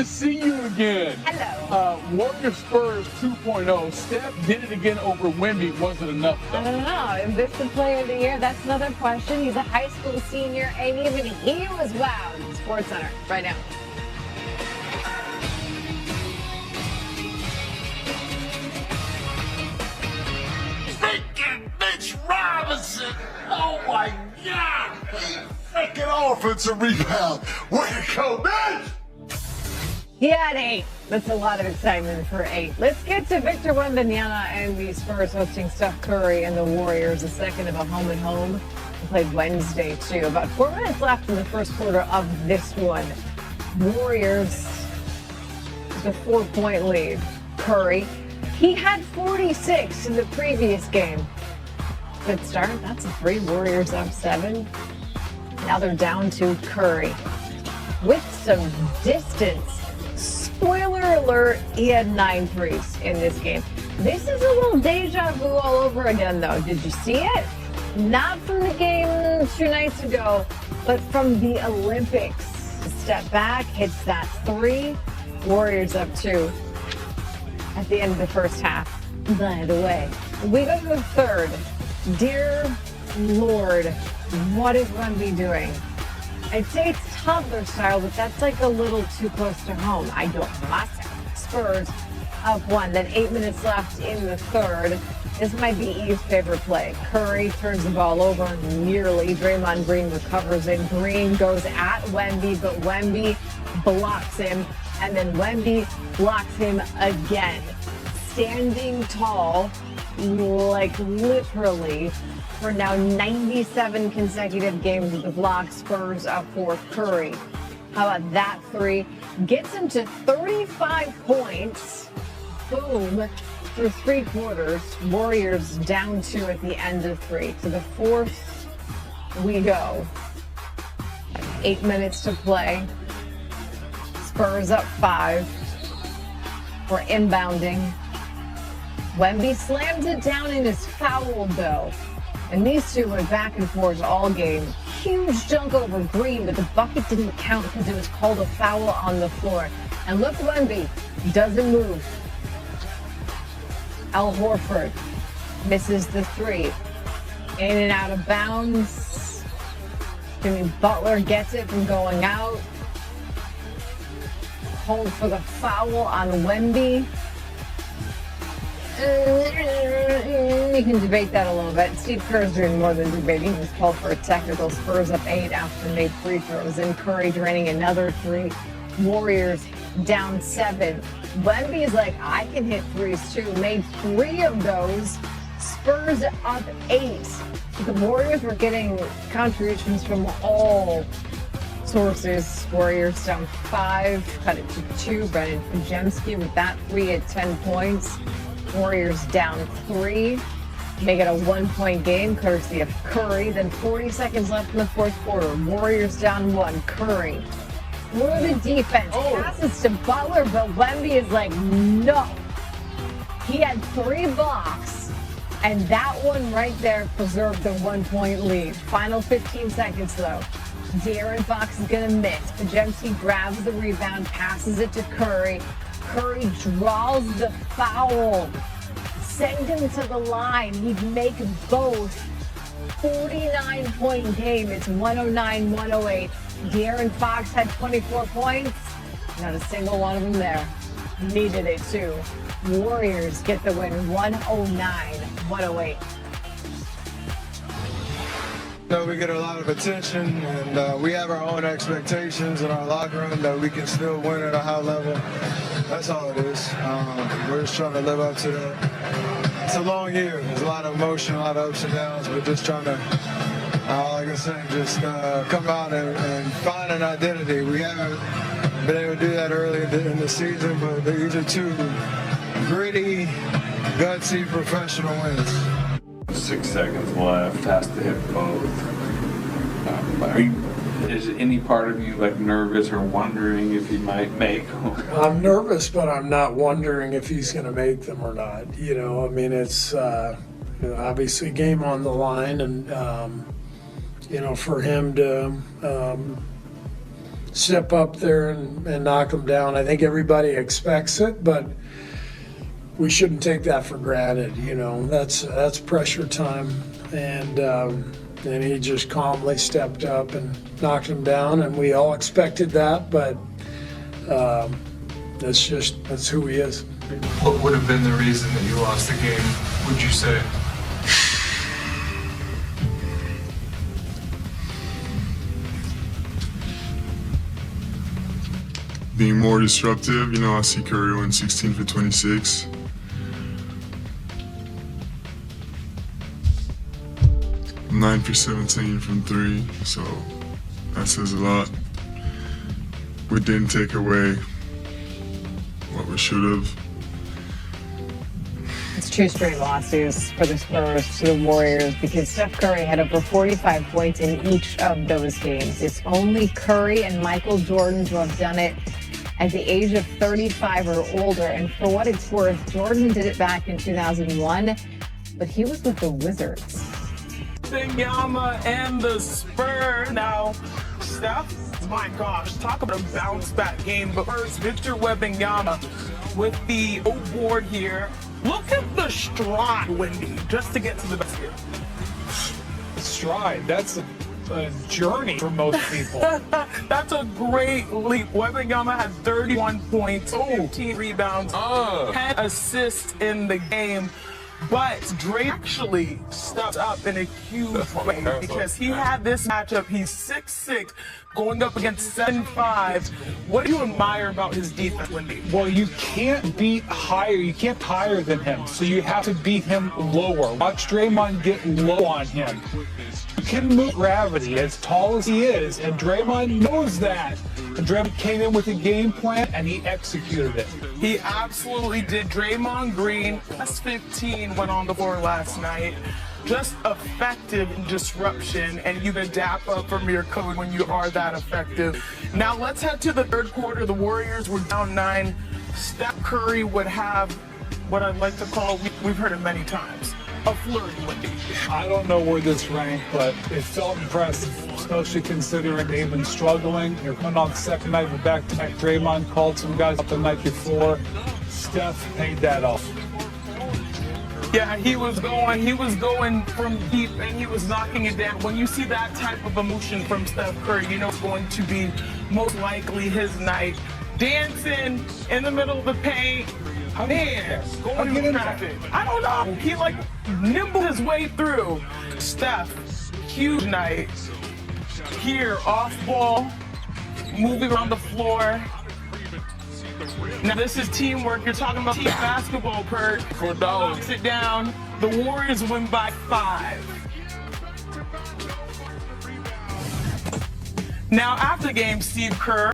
to see you again. Hello. Warriors Spurs 2.0. Steph did it again over Wemby. Was it enough, though? I don't know. Is this the player of the year? That's another question. He's a high school senior, and even he was wowed. SportsCenter right now. Freaking Mitch Robinson! Oh my God! Freaking offensive rebound! Way to go, Mitch! He had 8. That's a lot of excitement for 8. Let's get to Victor Wembanyama and the Spurs hosting Steph Curry and the Warriors, the second of a home and home. They played Wednesday, too. About 4 minutes left in the first quarter of this one. Warriors, the 4-point lead. Curry, he had 46 in the previous game. Good start. That's a 3. Warriors up 7. Now they're down to Curry with some distance. Spoiler alert, he had 9 threes in this game. This is a little deja vu all over again, though. Did you see it? Not from the game 2 nights ago, but from the Olympics. Step back, hits that 3. Warriors up 2 at the end of the first half. By the way, we go to the third. Dear Lord, what is Wemby doing? I'd say it's toddler style, but that's like a little too close to home. I don't myself. Spurs up 1, then 8 minutes left in the third. This might be Eve's favorite play. Curry turns the ball over nearly. Draymond Green recovers it. Green goes at Wemby, but Wemby blocks him, and then Wemby blocks him again. Standing tall, like literally, for now 97 consecutive games with the block. Spurs up 4. Curry, how about that 3? Gets him to 35 points. Boom. Through 3 quarters. Warriors down 2 at the end of 3. To the fourth we go. 8 minutes to play. Spurs up 5. We're inbounding. Wemby slams it down and is fouled, though. And these two went back and forth all game. Huge dunk over Green, but the bucket didn't count because it was called a foul on the floor. And look, Wemby doesn't move. Al Horford misses the 3. In and out of bounds. Jimmy Butler gets it from going out. Hold for the foul on Wemby. You can debate that a little bit. Steve Kerr's doing more than debating. He was called for a technical. Spurs up 8 after they made free throws. And Curry draining another 3. Warriors down 7. Wemby is like, I can hit threes too. Made 3 of those. Spurs up 8. The Warriors were getting contributions from all sources. Warriors down 5. Cut it to 2. Brennan Pajemski with that 3 at 10 points. Warriors down 3. Make it a 1-point game, courtesy of Curry. Then 40 seconds left in the fourth quarter. Warriors down 1. Curry. Through the defense. Passes to Butler, but Wemby is like, no. He had 3 blocks, and that one right there preserved the 1-point lead. Final 15 seconds, though. De'Aaron Fox is going to miss. Pajemski grabs the rebound, passes it to Curry. Curry draws the foul. Send him to the line. He'd make both. 49-point game. It's 109-108. De'Aaron Fox had 24 points. Not a single one of them there. Needed it too. Warriors get the win. 109-108. We get a lot of attention, and we have our own expectations in our locker room that we can still win at a high level. That's all it is. We're just trying to live up to that. It's a long year. There's a lot of emotion, a lot of ups and downs. We're just trying to, like I said, just come out and find an identity. We haven't been able to do that early in the season, but these are 2 gritty, gutsy professional wins. 6 seconds left, has to hit both. Is any part of you like nervous or wondering if he might make? I'm nervous, but I'm not wondering if he's going to make them or not. You know, I mean, it's obviously game on the line, and you know, for him to step up there and knock them down. I think everybody expects it, but we shouldn't take that for granted. You know, that's pressure time, and he just calmly stepped up and knocked him down, and we all expected that, but that's who he is. What would have been the reason that you lost the game, would you say? Being more disruptive, you know, I see Curry went 16 for 26. I'm 9 for 17 from 3, so that says a lot. We didn't take away what we should have. It's 2 straight losses for the Spurs to the Warriors because Steph Curry had over 45 points in each of those games. It's only Curry and Michael Jordan who have done it at the age of 35 or older. And for what it's worth, Jordan did it back in 2001, but he was with the Wizards. Wembanyama and the Spurs. Now, Steph, my gosh, talk about a bounce back game. But first, Victor Wembanyama with the board here. Look at the stride, Wendy, just to get to the basket. Stride, that's a journey for most people. That's a great leap. Wembanyama had 31 points, 15 rebounds, 10 assists in the game. But Dre actually stepped up in a huge way because he had this matchup. He's 6'6", going up against 7'5". What do you admire about his defense, Wendy? Well, you can't beat higher. You can't higher than him, so you have to beat him lower. Watch Draymond get low on him. You can move gravity as tall as he is, and Draymond knows that. And Draymond came in with a game plan, and he executed it. He absolutely did. Draymond Green, plus 15, went on the floor last night. Just effective disruption, and you can adapt up from your code when you are that effective. Now let's head to the third quarter. The Warriors were down 9. Steph Curry would have what I'd like to call, we've heard it many times, a flurry with it. I don't know where this ranked, but it felt impressive, especially considering they've been struggling. They're coming on the second night of a back-to-back. Draymond called some guys up the night before. Steph paid that off. Yeah, he was going from deep and he was knocking it down. When you see that type of emotion from Steph Curry, you know it's going to be most likely his night. Dancing in the middle of the paint. Man, going through traffic. I don't know. He like nimbled his way through. Steph, huge night. Here, off ball, moving around the floor. Now this is teamwork. You're talking about team basketball, Perk. For dogs. Sit down. The Warriors win by 5. Now after the game, Steve Kerr